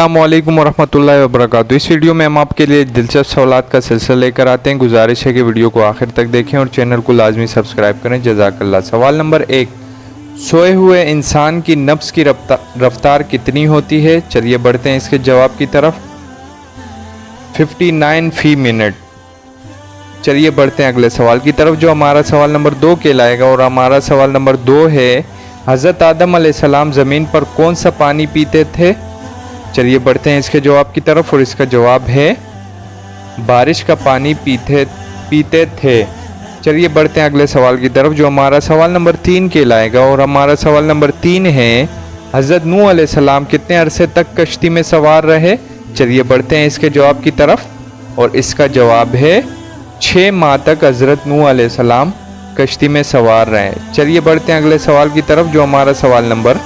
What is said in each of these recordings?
अस्सलामुअलैकुम वरहमतुल्लाहि वबरकातुहू। इस वीडियो में हम आपके लिए दिलचस्प सवालात का सिलसिला लेकर आते हैं। गुजारिश है कि वीडियो को आखिर तक देखें और चैनल को लाजमी सब्सक्राइब करें। जज़ाकल्लाह। सवाल नंबर 1, सोए हुए इंसान की नफ्स की रफ्तार कितनी होती है? चलिए बढ़ते हैं इसके जवाब की तरफ। 59 फी मिनट। चलिए बढ़ते हैं अगले सवाल की तरफ जो हमारा सवाल नंबर 2 कहलाएगा। और हमारा सवाल नंबर 2 है, हज़रत आदम अलैहिस्सलाम ज़मीन पर कौन सा पानी पीते थे? चलिए बढ़ते हैं इसके जवाब की तरफ और इसका जवाब है बारिश का पानी पीते थे। चलिए बढ़ते हैं अगले सवाल की तरफ जो हमारा सवाल नंबर 3 कहलाएगा। और हमारा सवाल नंबर 3 है, हज़रत नूह अलैहिस्सलाम कितने अरसे तक कश्ती में सवार रहे? चलिए बढ़ते हैं इसके जवाब की तरफ और इसका जवाब है 6 माह तक हज़रत नूह अलैहिस्सलाम कश्ती में सवार रहे। चलिए बढ़ते हैं अगले सवाल की तरफ जो हमारा सवाल नंबर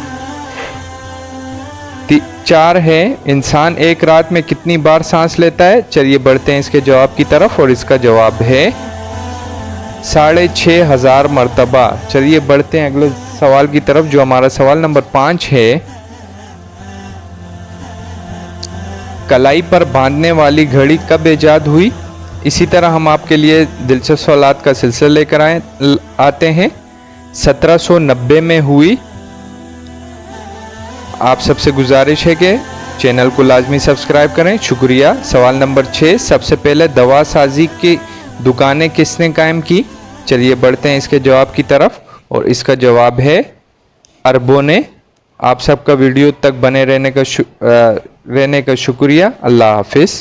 4 है, इंसान एक रात में कितनी बार सांस लेता है? चलिए बढ़ते हैं इसके जवाब की तरफ और इसका जवाब है 6500 मरतबा। चलिए बढ़ते हैं अगले सवाल की तरफ जो हमारा सवाल नंबर 5 है, कलाई पर बांधने वाली घड़ी कब ईजाद हुई? इसी तरह हम आपके लिए दिलचस्प सवालात का सिलसिला लेकर आते हैं। 1790 में हुई। आप सबसे गुजारिश है कि चैनल को लाजमी सब्सक्राइब करें। शुक्रिया। सवाल नंबर 6, सबसे पहले दवा साजी की दुकानें किसने कायम की? चलिए बढ़ते हैं इसके जवाब की तरफ और इसका जवाब है अरबों ने। आप सबका वीडियो तक बने रहने का शुक्रिया। अल्लाह हाफिज़।